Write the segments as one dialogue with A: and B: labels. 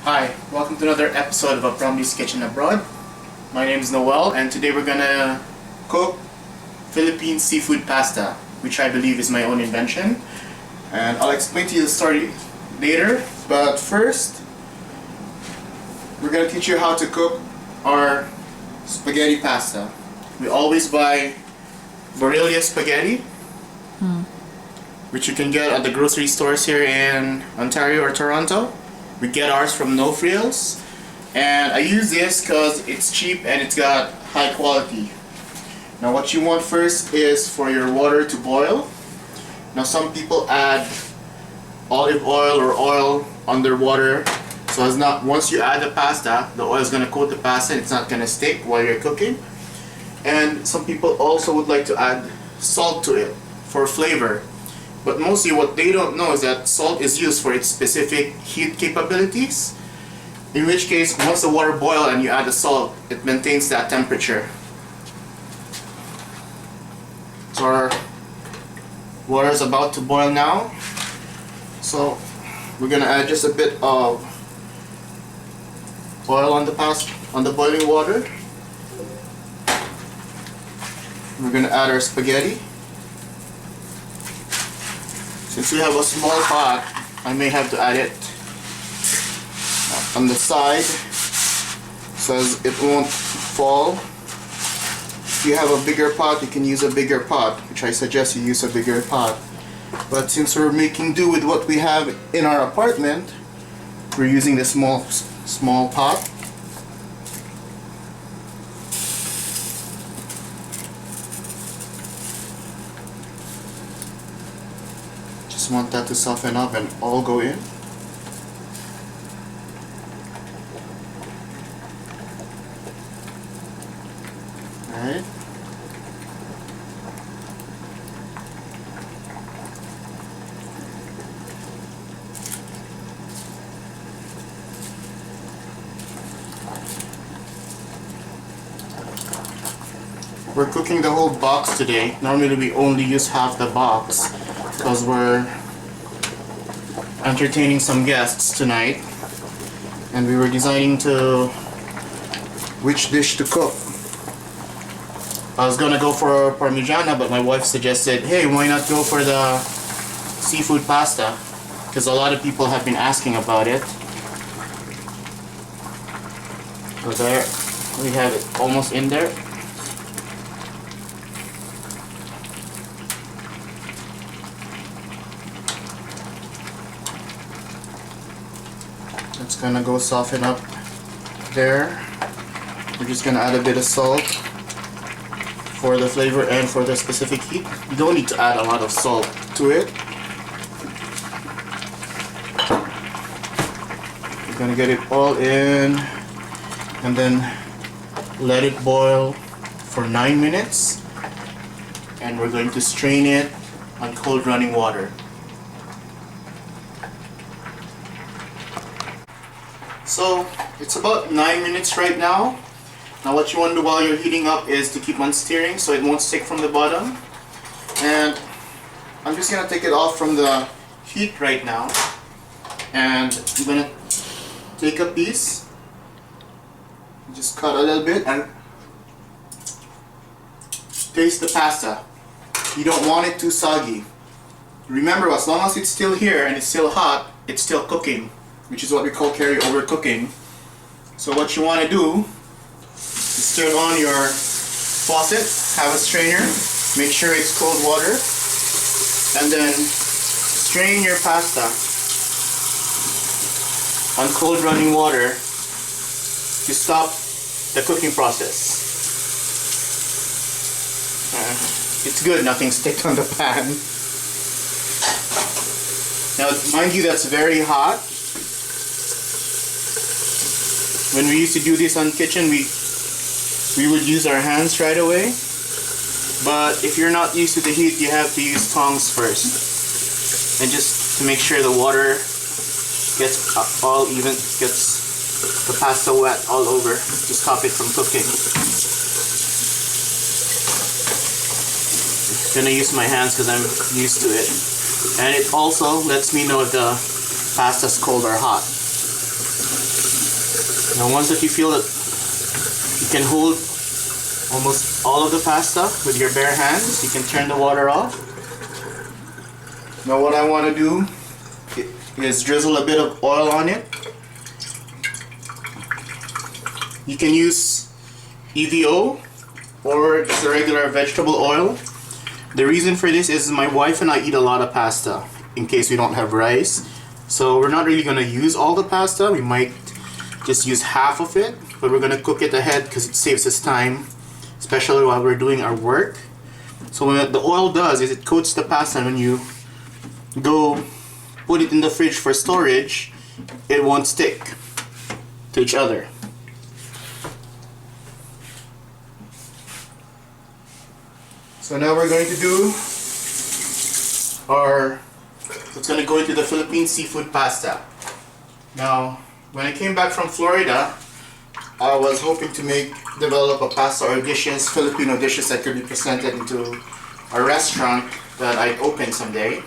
A: Hi, welcome to another episode of A Brumby's Kitchen Abroad. My name is Noel, and today we're gonna cook Philippine seafood pasta, which I believe is my own invention. And I'll explain to you the story later, but first we're gonna teach you how to cook our spaghetti pasta. We always buy Barilla spaghetti, which you can get at the grocery stores here in Ontario or Toronto. We get ours from No Frills, and I use this because it's cheap and it's got high quality. Now what you want first is for your water to boil. Now some people add olive oil or oil on their water, so it's not, once you add the pasta, the oil is going to coat the pasta and it's not going to stick while you're cooking. And some people also would like to add salt to it for flavor. But mostly what they don't know is that salt is used for its specific heat capabilities. In which case, once the water boils and you add the salt, it maintains that temperature. So our water is about to boil now. So we're gonna add just a bit of oil on the boiling water. We're gonna add our spaghetti. Since we have a small pot, I may have to add it on the side so it won't fall. If you have a bigger pot, you can use a bigger pot, which I suggest you use a bigger pot. But since we're making do with what we have in our apartment, we're using the small pot. Just want that to soften up and all go in. Alright. We're cooking the whole box today. Normally we only use half the box because we're entertaining some guests tonight and we were deciding which dish to cook. I was gonna go for Parmigiana, but my wife suggested, hey, why not go for the seafood pasta, because a lot of people have been asking about it. So there we have it, almost in there. It's gonna go soften up there. We're just gonna add a bit of salt for the flavor and for the specific heat. You don't need to add a lot of salt to it. We're gonna get it all in and then let it boil for 9 minutes, and we're going to strain it on cold running water. So it's about 9 minutes right now. Now what you want to do while you're heating up is to keep on stirring so it won't stick from the bottom. And I'm just going to take it off from the heat right now. And I'm going to take a piece, just cut a little bit and taste the pasta. You don't want it too soggy. Remember, as long as it's still here and it's still hot, it's still cooking, which is what we call carryover cooking. So what you want to do is turn on your faucet, have a strainer, make sure it's cold water, and then strain your pasta on cold running water to stop the cooking process. It's good, nothing sticks on the pan. Now mind you, that's very hot. When we used to do this on kitchen, we would use our hands right away. But if you're not used to the heat, you have to use tongs first. And just to make sure the water gets all even, gets the pasta wet all over to stop it from cooking. I'm gonna use my hands because I'm used to it. And it also lets me know if the pasta's cold or hot. Now once that you feel that you can hold almost all of the pasta with your bare hands, you can turn the water off. Now what I want to do is drizzle a bit of oil on it. You can use EVO or just a regular vegetable oil. The reason for this is my wife and I eat a lot of pasta in case we don't have rice. So we're not really going to use all the pasta. We might just use half of it, but we're going to cook it ahead because it saves us time, especially while we're doing our work. So what the oil does is it coats the pasta, and when you go put it in the fridge for storage, it won't stick to each other. So now we're going to do it's going to go into the Philippine seafood pasta. Now, when I came back from Florida, I was hoping to develop a pasta or dishes, Filipino dishes that could be presented into a restaurant that I'd open someday.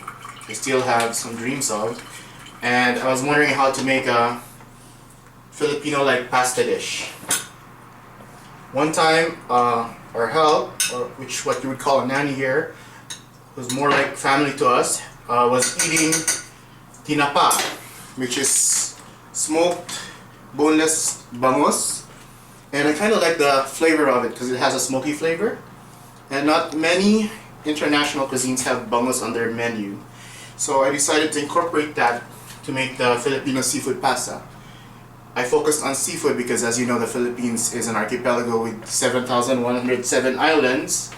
A: I still have some dreams of. And I was wondering how to make a Filipino-like pasta dish. One time, our help, or what you would call a nanny here, who's more like family to us, was eating tinapa, which is smoked boneless bangus. And I kind of like the flavor of it because it has a smoky flavor. And not many international cuisines have bangus on their menu. So I decided to incorporate that to make the Filipino seafood pasta. I focused on seafood because, as you know, the Philippines is an archipelago with 7,107 islands,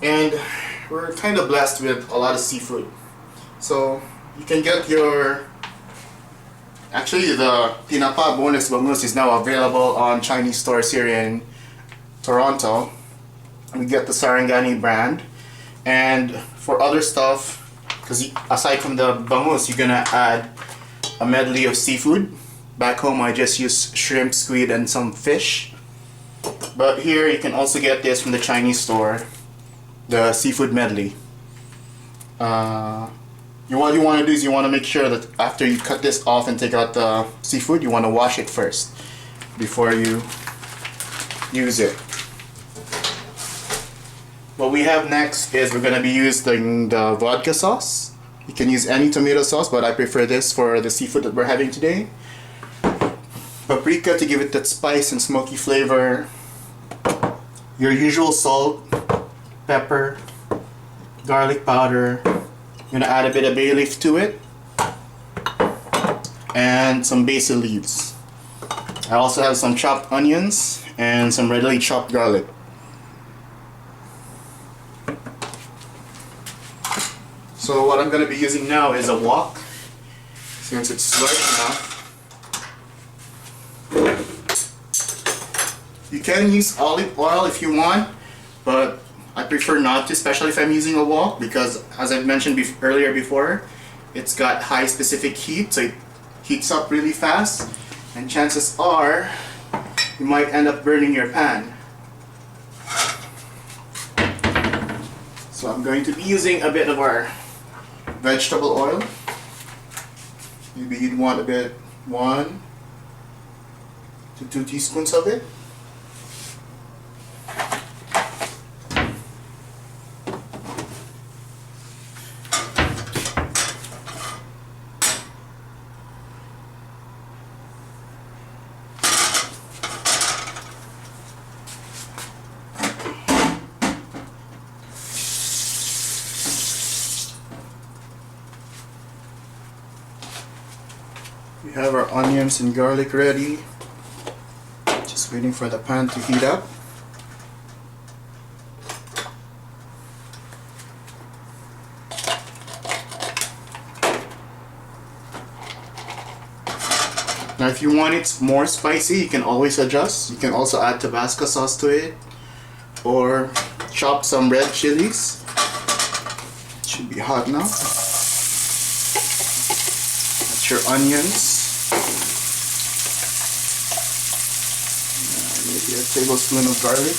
A: and we're kind of blessed with a lot of seafood. So you can get actually the tinapa boneless bangus is now available on Chinese stores here in Toronto. We get the Sarangani brand, and for other stuff, because aside from the bangus, you're gonna add a medley of seafood. Back home I just use shrimp, squid, and some fish. But here you can also get this from the Chinese store, the seafood medley. What you want to do is you want to make sure that after you cut this off and take out the seafood, you want to wash it first before you use it. What we have next is we're going to be using the vodka sauce. You can use any tomato sauce, but I prefer this for the seafood that we're having today. Paprika to give it that spice and smoky flavor. Your usual salt, pepper, garlic powder. I'm gonna add a bit of bay leaf to it, and some basil leaves. I also have some chopped onions and some readily chopped garlic. So what I'm gonna be using now is a wok, since it's large enough. You can use olive oil if you want, but I prefer not to, especially if I'm using a wok, because as I've mentioned earlier before, it's got high specific heat, so it heats up really fast, and chances are you might end up burning your pan. So I'm going to be using a bit of our vegetable oil. Maybe you'd want a bit, 1 to 2 teaspoons of it. We have our onions and garlic ready. Just waiting for the pan to heat up. Now if you want it more spicy, you can always adjust. You can also add Tabasco sauce to it, or chop some red chilies. It should be hot now. That's your onions. Maybe a tablespoon of garlic.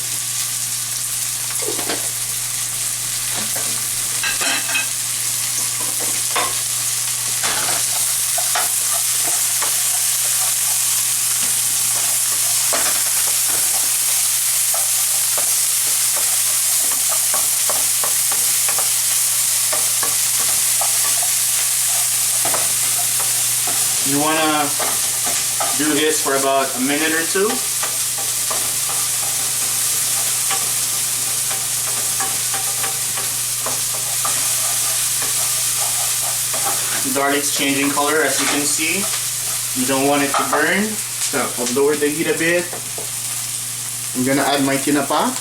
A: You wanna do this for about a minute or two. The garlic's changing color, as you can see. You don't want it to burn, so I'll lower the heat a bit. I'm gonna add my tinapa.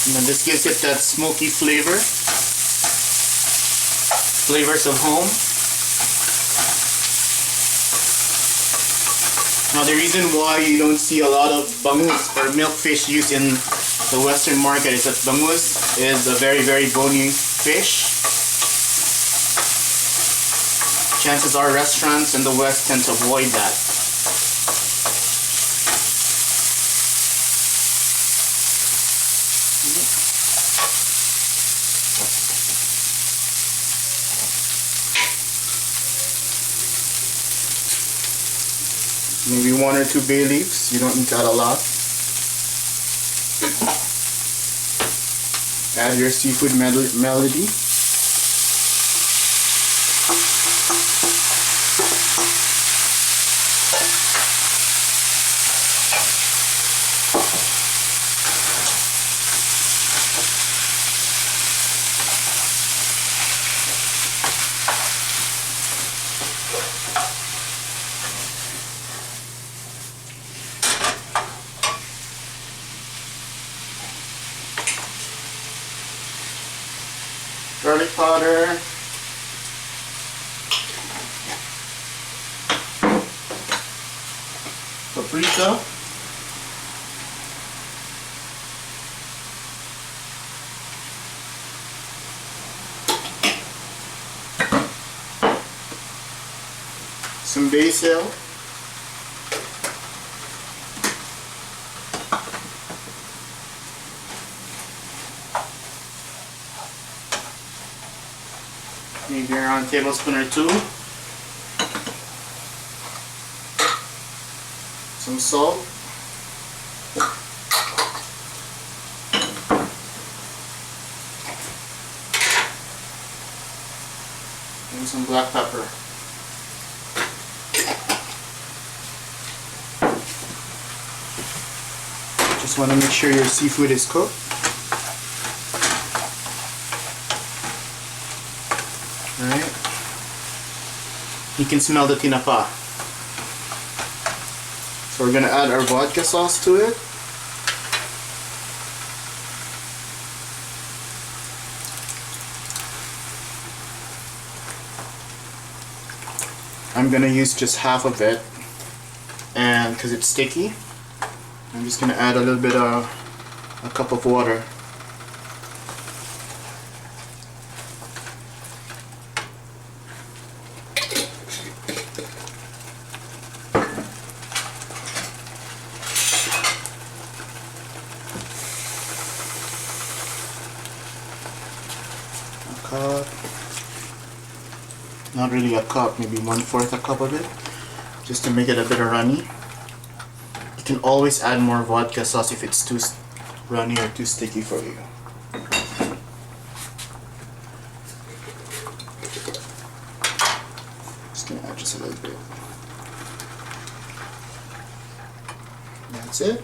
A: And then this gives it that smoky flavor. Flavors of home. Now the reason why you don't see a lot of bangus or milkfish used in the Western market is that bangus is a very, very bony fish. Chances are restaurants in the West tend to avoid that. Maybe 1 or 2 bay leaves. You don't need to add a lot. Add your seafood melody. Garlic powder, paprika, some basil, maybe around a tablespoon or 2. Some salt. And some black pepper. Just want to make sure your seafood is cooked. Alright. You can smell the tinapa. So we're gonna add our vodka sauce to it. I'm gonna use just half of it, and because it's sticky, I'm just gonna add a little bit of a cup of water. Cup, not really a cup, maybe 1/4 a cup of it, just to make it a bit runny. You can always add more vodka sauce if it's too runny or too sticky for you. Just gonna add just a little bit. That's it.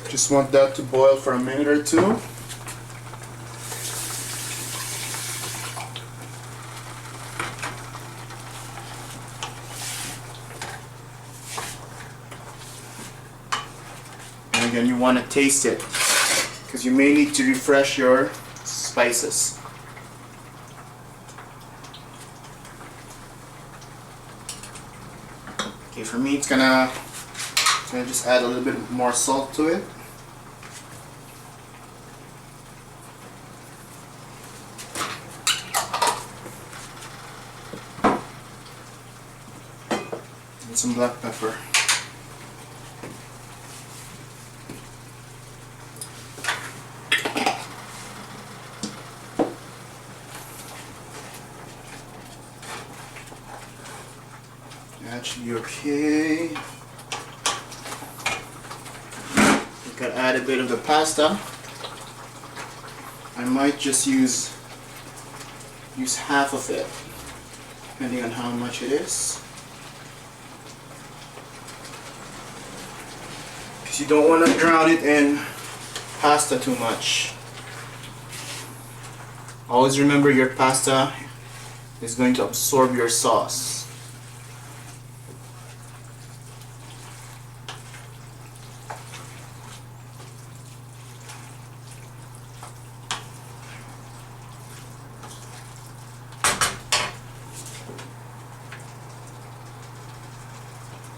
A: Just want that to boil for a minute or 2. Again, you want to taste it because you may need to refresh your spices. Okay, for me it's gonna just add a little bit more salt to it. And some black pepper. That should be okay. We could add a bit of the pasta. I might just use use half of it, depending on how much it is. Because you don't want to drown it in pasta too much. Always remember your pasta is going to absorb your sauce.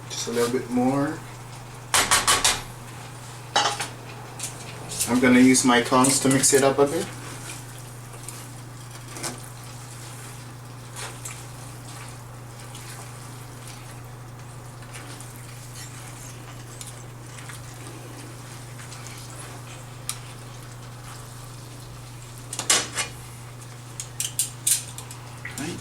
A: Just a little bit more. I'm gonna use my tongs to mix it up a bit. Right.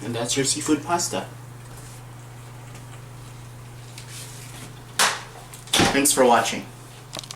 A: And that's your seafood pasta. Thanks for watching.